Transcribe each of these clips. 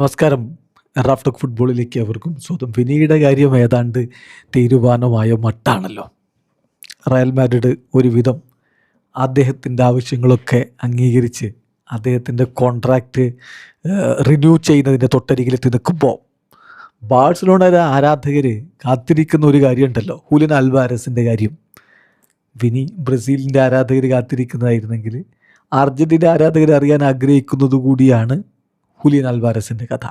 നമസ്കാരം. Raf talk ഫുട്ബോളിലേക്ക് അവർക്കും സ്വന്തം. വിനിയുടെ കാര്യം ഏതാണ്ട് തീരുമാനമായ മട്ടാണല്ലോ. റയൽ മാഡ്രിഡ് ഒരുവിധം അദ്ദേഹത്തിൻ്റെ ആവശ്യങ്ങളൊക്കെ അംഗീകരിച്ച് അദ്ദേഹത്തിൻ്റെ കോൺട്രാക്റ്റ് റിന്യൂ ചെയ്യുന്നതിൻ്റെ തൊട്ടരികിലെത്തി നിൽക്കുമ്പോൾ ബാഴ്സലോണ ആരാധകർ കാത്തിരിക്കുന്ന ഒരു കാര്യമുണ്ടല്ലോ, ഹൂലിയൻ അൽവാരസിൻ്റെ കാര്യം. വിനി ബ്രസീലിൻ്റെ ആരാധകർ കാത്തിരിക്കുന്നതായിരുന്നെങ്കിൽ അർജൻറ്റീന ആരാധകർ അറിയാൻ ആഗ്രഹിക്കുന്നത് കൂടിയാണ് ഹൂലിയൻ അൽവാരസിൻ്റെ കഥ.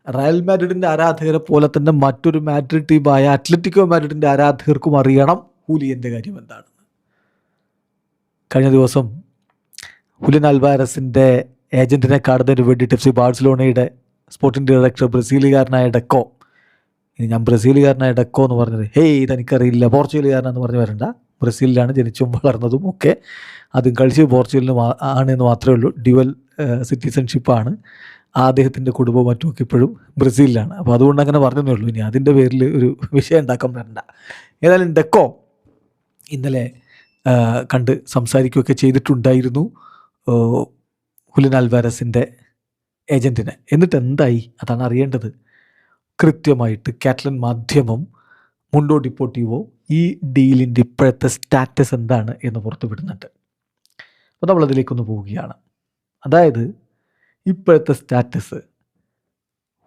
റയൽ മാഡ്രിഡിൻ്റെ ആരാധകരെ പോലെ തന്നെ മറ്റൊരു മാഡ്രിഡ് ടീമായ അത്ലറ്റിക്കോ മാഡ്രിഡിൻ്റെ ആരാധകർക്കും അറിയണം ഹൂലിയൻ്റെ കാര്യം എന്താണെന്ന്. കഴിഞ്ഞ ദിവസം ഹൂലിയൻ അൽവാരസിൻ്റെ ഏജൻറ്റിനെ കാണുന്നതിന് വേണ്ടിയിട്ട് FC ബാഴ്സലോണയുടെ സ്പോർട്ടിംഗ് ഡയറക്ടർ ബ്രസീലുകാരനായ ഡെക്കോ, ഇനി ഞാൻ ബ്രസീലുകാരനായ ഡെക്കോ എന്ന് പറഞ്ഞത് ഇതെനിക്കറിയില്ല, പോർച്ചുഗലുകാരനെന്ന് പറഞ്ഞ് വരണ്ട. ബ്രസീലിലാണ് ജനിച്ചും വളർന്നതും ഒക്കെ, അതും കളിച്ച് പോർച്ചുഗലിന് ആണ് എന്ന് മാത്രമേ ഉള്ളൂ. ഡ്യുവൽ സിറ്റിസൺഷിപ്പാണ്. അദ്ദേഹത്തിൻ്റെ കുടുംബവും മറ്റുമൊക്കെ ഇപ്പോഴും ബ്രസീലിലാണ്. അപ്പോൾ അതുകൊണ്ട് അങ്ങനെ പറഞ്ഞതേ ഉള്ളൂ. ഇനി അതിൻ്റെ പേരിൽ ഒരു വിഷയം ഉണ്ടാക്കാൻ വരണ്ട. ഏതായാലും ഡെക്കോ ഇന്നലെ കണ്ട് സംസാരിക്കുകയൊക്കെ ചെയ്തിട്ടുണ്ടായിരുന്നു ഹൂലിയൻ അൽവാരസിൻ്റെ ഏജൻറ്റിനെ. എന്നിട്ട് എന്തായി, അതാണ് അറിയേണ്ടത്. കൃത്യമായിട്ട് കാറ്റലൻ മാധ്യമം മുണ്ടോ ഡിപ്പോർട്ടിവോ ഈ ഡീലിൻ്റെ ഇപ്പോഴത്തെ സ്റ്റാറ്റസ് എന്താണ് എന്ന് പുറത്തു വിടുന്നുണ്ട്. അപ്പോൾ നമ്മളതിലേക്കൊന്ന് പോവുകയാണ്. അതായത് ഇപ്പോഴത്തെ സ്റ്റാറ്റസ്,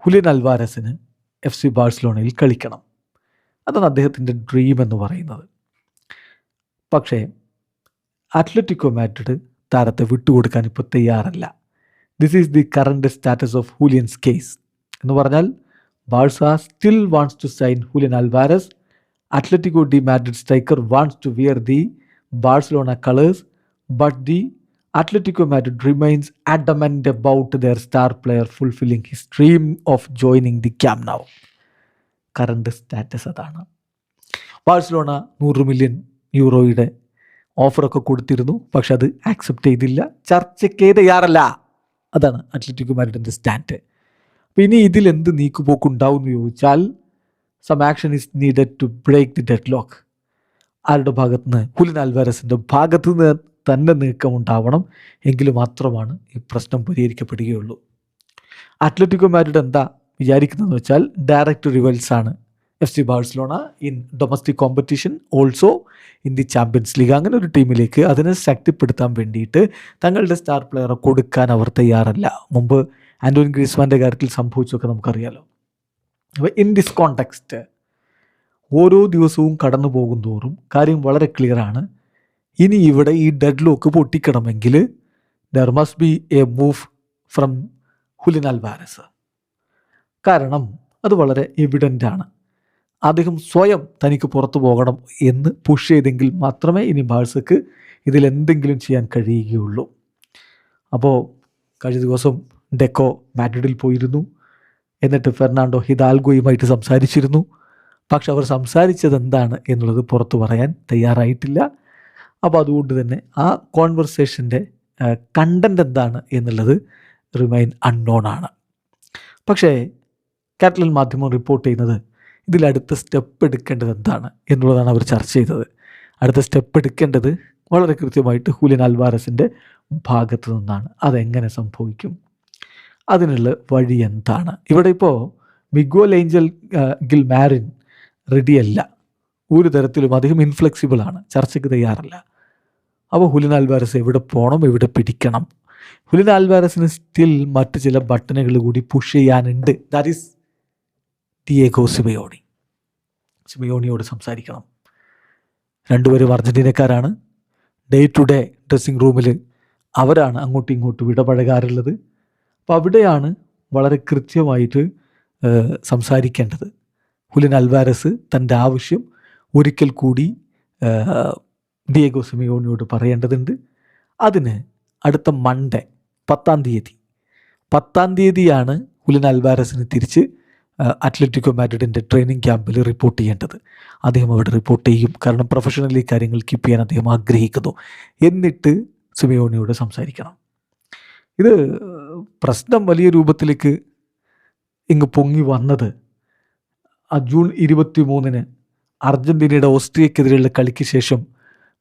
ഹൂലിയൻ അൽവാരസിന് FC ബാഴ്സലോണയിൽ കളിക്കണം. അതാണ് അദ്ദേഹത്തിൻ്റെ ഡ്രീം എന്ന് പറയുന്നത്. പക്ഷേ അത്ലറ്റിക്കോ മാഡ്രിഡ് താരത്തെ വിട്ടുകൊടുക്കാൻ ഇപ്പോൾ തയ്യാറല്ല. This is the current status of Julian's case എന്ന് പറഞ്ഞാൽ, Barca still wants to sign Julian Alvarez. Atletico de Madrid striker wants to wear the Barcelona colors, but the Atletico Madrid remains adamant about their star player fulfilling his dream of joining the Camp Nou. Current status അതാണ്. Barcelona 100 million യൂറോയുടെ ഓഫറൊക്കെ കൊടുത്തിരുന്നു, പക്ഷെ അത് accept ചെയ്തില്ല, ചർച്ചയ്ക്ക് തയ്യാറല്ല. അതാണ് Atletico മാഡ്രിഡിൻ്റെ stand. അപ്പോൾ ഇനി ഇതിൽ എന്ത് നീക്കുപോക്കുണ്ടാവും എന്ന് ചോദിച്ചാൽ, some action is needed to break the deadlock. ആരുടെ ഭാഗത്തുനിന്ന്? ഹൂലിയൻ അൽവാരസിൻ്റെ ഭാഗത്തു നിന്ന് തന്നെ നീക്കമുണ്ടാവണം. എങ്കിൽ മാത്രമാണ് ഈ പ്രശ്നം പരിഹരിക്കപ്പെടുകയുള്ളൂ. അത്ലറ്റിക്കോ മാഡ്രിഡ് എന്താ വിചാരിക്കുന്നതെന്ന് വെച്ചാൽ, ഡയറക്റ്റ് റിവൽസാണ് FC Barcelona in domestic competition, also in the Champions League. അങ്ങനെ ഒരു ടീമിലേക്ക് അതിനെ ശക്തിപ്പെടുത്താൻ വേണ്ടിയിട്ട് തങ്ങളുടെ സ്റ്റാർ പ്ലെയറെ കൊടുക്കാൻ അവർ തയ്യാറല്ല. മുമ്പ് ആൻ്റോൺ ഗ്രീസ്മാൻ്റെ കാര്യത്തിൽ സംഭവിച്ചൊക്കെ നമുക്കറിയാലോ. അപ്പോൾ ഇൻ ദിസ് കോണ്ടെക്സ്റ്റ് ഓരോ ദിവസവും കടന്നു പോകും തോറും കാര്യം വളരെ ക്ലിയറാണ്. ഇനി ഇവിടെ ഈ ഡെഡ് ലോക്ക് പൊട്ടിക്കണമെങ്കിൽ there must be a move from Julian Alvarez. കാരണം അത് വളരെ എവിഡൻ്റാണ്. അദ്ദേഹം സ്വയം തനിക്ക് പുറത്തു പോകണം എന്ന് പുഷ് ചെയ്തെങ്കിൽ മാത്രമേ ഇനി ബാഴ്സക്ക് ഇതിലെന്തെങ്കിലും ചെയ്യാൻ കഴിയുകയുള്ളൂ. അപ്പോൾ കഴിഞ്ഞ ദിവസം ഡെക്കോ മാഡ്രിഡിൽ പോയിരുന്നു. എന്നിട്ട് ഫെർണാണ്ടോ ഹിദാൽഗോയുമായിട്ട് സംസാരിച്ചിരുന്നു. പക്ഷെ അവർ സംസാരിച്ചത് എന്താണ് എന്നുള്ളത് പുറത്തു പറയാൻ തയ്യാറായിട്ടില്ല. അപ്പോൾ അതുകൊണ്ട് തന്നെ ആ കോൺവെർസേഷൻ്റെ കണ്ടൻറ് എന്താണ് എന്നുള്ളത് റിമൈൻ അൺനോൺ ആണ്. പക്ഷേ കാറ്റലൻ മാധ്യമം റിപ്പോർട്ട് ചെയ്യുന്നത് ഇതിലടുത്ത സ്റ്റെപ്പ് എടുക്കേണ്ടത് എന്താണ് എന്നുള്ളതാണ് അവർ ചർച്ച ചെയ്തത്. അടുത്ത സ്റ്റെപ്പ് എടുക്കേണ്ടത് വളരെ കൃത്യമായിട്ട് ഹൂലിയൻ അൽവാരസിൻ്റെ ഭാഗത്തു നിന്നാണ്. അതെങ്ങനെ സംഭവിക്കും, അതിനുള്ള വഴി എന്താണ്? ഇവിടെ ഇപ്പോൾ മിഗ്വൽ ഏഞ്ചൽ ഗിൽമാരിൻ റെഡിയല്ല, ഒരു തരത്തിലും. അദ്ദേഹം ഇൻഫ്ലെക്സിബിളാണ്, ചർച്ചയ്ക്ക് തയ്യാറല്ല. അപ്പോൾ ഹൂലിയൻ അൽവാരസ് എവിടെ പോകണം, എവിടെ പിടിക്കണം? ഹൂലിയൻ അൽവാരസിന് സ്റ്റിൽ മറ്റ് ചില ബട്ടണുകൾ കൂടി പുഷ് ചെയ്യാനുണ്ട്. That is Diego Simeone. സിമയോണിയോട് സംസാരിക്കണം. രണ്ടുപേരും അർജൻറ്റീനക്കാരാണ്. ഡേ ടു ഡേ ഡ്രസ്സിങ് റൂമിൽ അവരാണ് അങ്ങോട്ടും ഇങ്ങോട്ടും ഇടപഴകാറുള്ളത്. അപ്പോൾ അവിടെയാണ് വളരെ കൃത്യമായിട്ട് സംസാരിക്കേണ്ടത്. ഹൂലിയൻ അൽവാരസ് തൻ്റെ ആവശ്യം ഒരിക്കൽ കൂടി ഡിയേഗോ സിമയോണിയോട് പറയേണ്ടതുണ്ട്. അതിന് അടുത്ത മൺഡേ 10ാം തീയതിയാണ് ഹൂലിയൻ അൽവാരസിന് തിരിച്ച് അത്ലറ്റിക്കോ മാഡ്രിഡിൻ്റെ ട്രെയിനിങ് ക്യാമ്പിൽ റിപ്പോർട്ട് ചെയ്യേണ്ടത്. അദ്ദേഹം അവിടെ റിപ്പോർട്ട് ചെയ്യും. കാരണം പ്രൊഫഷണലി കാര്യങ്ങൾ കീപ്പ് ചെയ്യാൻ അദ്ദേഹം ആഗ്രഹിക്കുന്നു. എന്നിട്ട് സിമയോണിയോട് സംസാരിക്കണം. ഇത് പ്രശ്നം വലിയ രൂപത്തിലേക്ക് ഇങ്ങ് പൊങ്ങി വന്നത് ജൂൺ 23 അർജൻറ്റീനയുടെ ഓസ്ട്രിയക്കെതിരെയുള്ള കളിക്ക് ശേഷം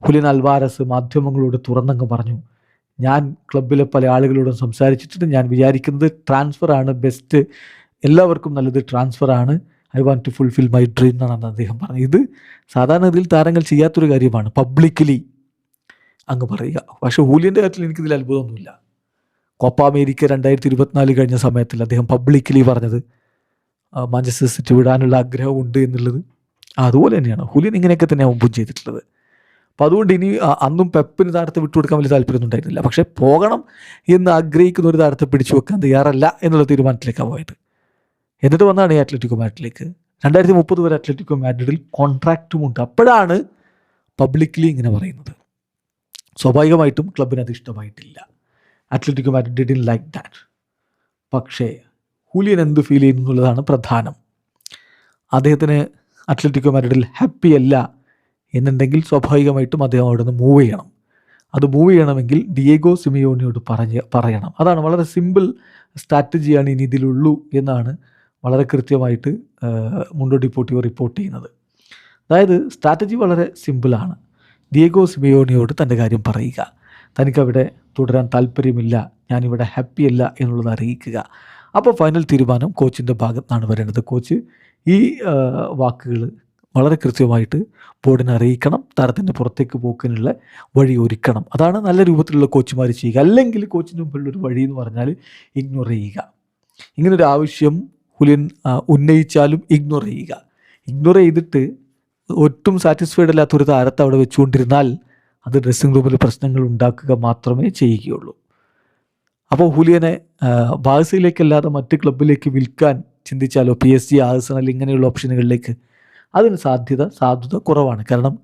ഹൂലിയൻ അൽവാരസ് മാധ്യമങ്ങളോട് തുറന്നങ്ങ് പറഞ്ഞു, ഞാൻ ക്ലബിലെ പല ആളുകളോടും സംസാരിച്ചിട്ടുണ്ട്. ഞാൻ വിചാരിക്കുന്നത് ട്രാൻസ്ഫറാണ് ബെസ്റ്റ്, എല്ലാവർക്കും നല്ലത് ട്രാൻസ്ഫറാണ്. I want to fulfil my dream എന്നാണ് അദ്ദേഹം പറഞ്ഞത്. ഇത് സാധാരണ ഇതിൽ താരങ്ങൾ ചെയ്യാത്തൊരു കാര്യമാണ്, പബ്ലിക്കലി അങ്ങ് പറയുക. പക്ഷേ ഹൂലിയൻ്റെ കാര്യത്തിൽ എനിക്കിതിൽ അത്ഭുതമൊന്നുമില്ല. കോപ്പ അമേരിക്ക 2024 കഴിഞ്ഞ സമയത്തിൽ അദ്ദേഹം പബ്ലിക്കലി പറഞ്ഞത് മാഞ്ചസ്റ്റർ സിറ്റി വിടാനുള്ള ആഗ്രഹമുണ്ട് എന്നുള്ളത് അതുപോലെ തന്നെയാണ്. ഹൂലിയൻ ഇങ്ങനെയൊക്കെ തന്നെയാണ് മുമ്പും ചെയ്തിട്ടുള്ളത്. അപ്പോൾ അതുകൊണ്ട് ഇനി അന്നും പെപ്പിന് താരത്തെ വിട്ടുകൊടുക്കാൻ വലിയ താല്പര്യമൊന്നും ഉണ്ടായിരുന്നില്ല. പക്ഷേ പോകണം എന്ന് ആഗ്രഹിക്കുന്ന ഒരു താരത്തെ പിടിച്ചു വെക്കാൻ തയ്യാറല്ല എന്നുള്ള തീരുമാനത്തിലേക്കാണ് പോയത്. എന്നിട്ട് വന്നതാണ് ഈ അത്ലറ്റിക്കോ മാഡ്രിഡിലേക്ക്. 2030 വരെ അത്ലറ്റിക്കോ മാഡ്രിഡിൽ കോൺട്രാക്റ്റുമുണ്ട്. അപ്പോഴാണ് പബ്ലിക്കലി ഇങ്ങനെ പറയുന്നത്. സ്വാഭാവികമായിട്ടും ക്ലബിന് അത് ഇഷ്ടമായിട്ടില്ല. Atletico Madrid didn't like that. പക്ഷേ ഹൂലിയൻ എന്ത് ഫീൽ ചെയ്യുന്നു എന്നുള്ളതാണ് പ്രധാനം. അദ്ദേഹത്തിന് അത്ലറ്റിക്കോ മാഡ്രിഡിൽ ഹാപ്പി അല്ല എന്നുണ്ടെങ്കിൽ സ്വാഭാവികമായിട്ടും അദ്ദേഹം അവിടെ നിന്ന് മൂവ് ചെയ്യണം. അത് മൂവ് ചെയ്യണമെങ്കിൽ ഡിയേഗോ സിമിയോണിയോട് പറയണം. അതാണ് വളരെ സിമ്പിൾ സ്ട്രാറ്റജിയാണ് ഇനി ഇതിലുള്ളൂ എന്നാണ് വളരെ കൃത്യമായിട്ട് മുണ്ടോ ഡിപ്പോർട്ടിവോ റിപ്പോർട്ട് ചെയ്യുന്നത്. അതായത് സ്ട്രാറ്റജി വളരെ സിമ്പിളാണ്. ഡിയേഗോ സിമിയോണിയോട് തൻ്റെ കാര്യം പറയുക, തനിക്കവിടെ തുടരാൻ താല്പര്യമില്ല, ഞാനിവിടെ ഹാപ്പിയല്ല എന്നുള്ളത് അറിയിക്കുക. അപ്പോൾ ഫൈനൽ തീരുമാനം കോച്ചിൻ്റെ ഭാഗത്തു നിന്നാണ് വരേണ്ടത്. കോച്ച് ഈ വാക്കുകൾ വളരെ കൃത്യമായിട്ട് ബോർഡിനെ അറിയിക്കണം, താരത്തിൻ്റെ പുറത്തേക്ക് പോക്കിനുള്ള വഴി ഒരുക്കണം. അതാണ് നല്ല രൂപത്തിലുള്ള കോച്ചുമാർ ചെയ്യുക. അല്ലെങ്കിൽ കോച്ചിന് മുമ്പിലുള്ളൊരു വഴി എന്ന് പറഞ്ഞാൽ ഇഗ്നോർ ചെയ്യുക. ഇങ്ങനൊരു ആവശ്യം ഹുലിയൻ ഉന്നയിച്ചാലും ഇഗ്നോർ ചെയ്യുക. ഇഗ്നോർ ചെയ്തിട്ട് ഒട്ടും സാറ്റിസ്ഫൈഡ് അല്ലാത്തൊരു താരത്തെ അവിടെ വെച്ചുകൊണ്ടിരുന്നാൽ അത് ഡ്രസ്സിംഗ് റൂമിൽ പ്രശ്നങ്ങൾ ഉണ്ടാക്കുക മാത്രമേ ചെയ്യുകയുള്ളൂ. അപ്പോൾ ഹുലിയനെ ബാഴ്സയിലേക്കല്ലാതെ മറ്റ് ക്ലബിലേക്ക് വിൽക്കാൻ ചിന്തിച്ചാലോ, PSG, ആഴ്സണൽ ഇങ്ങനെയുള്ള ഓപ്ഷനുകളിലേക്ക്, അതിന് സാധ്യത കുറവാണ്. കാരണം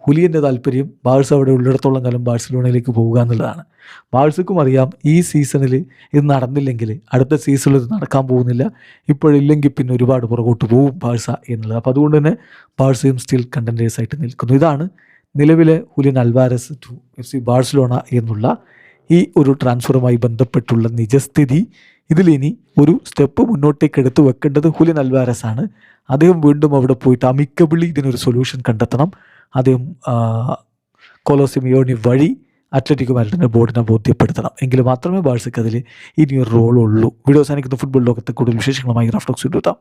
ഹുലിയൻ്റെ താല്പര്യം ബാഴ്സ അവിടെ ഉള്ളിടത്തോളം കാലം ബാഴ്സലോണയിലേക്ക് പോവുക എന്നുള്ളതാണ്. ബാഴ്സക്കും അറിയാം ഈ സീസണിൽ ഇത് നടന്നില്ലെങ്കിൽ അടുത്ത സീസണിൽ ഇത് നടക്കാൻ പോകുന്നില്ല, ഇപ്പോഴില്ലെങ്കിൽ പിന്നെ ഒരുപാട് പുറകോട്ട് പോകും ബാഴ്സ എന്നുള്ളത്. അപ്പോൾ അതുകൊണ്ട് തന്നെ ബാഴ്സയും സ്റ്റിൽ കണ്ടൻറ്റേഴ്സായിട്ട് നിൽക്കുന്നു. ഇതാണ് നിലവിലെ Julian Alvarez to FC Barcelona എന്നുള്ള ഈ ഒരു ട്രാൻസ്ഫറുമായി ബന്ധപ്പെട്ടുള്ള നിജസ്ഥിതി. ഇതിലിനി ഒരു സ്റ്റെപ്പ് മുന്നോട്ടേക്ക് എടുത്ത് വെക്കേണ്ടത് ഹുലിയൻ അൽവാരസ് ആണ്. അദ്ദേഹം വീണ്ടും അവിടെ പോയിട്ട് അമിക്കബിളി ഇതിനൊരു സൊല്യൂഷൻ കണ്ടെത്തണം. അദ്ദേഹം കോലോ സിമിയോണി വഴി അത്ലറ്റിക്കോ മാഡ്രിഡിൻ്റെ ബോർഡിനെ ബോധ്യപ്പെടുത്തണം. എങ്കിൽ മാത്രമേ ബാഴ്സയ്ക്ക് അതിൽ ഇനിയൊരു റോളുള്ളൂ. വീഡിയോ അവസാനിക്കുന്ന ഫുട്ബോൾ ലോകത്തെ കൂടുതൽ വിശേഷങ്ങളുമായി റാഫ് ടോക്സ് എത്താം.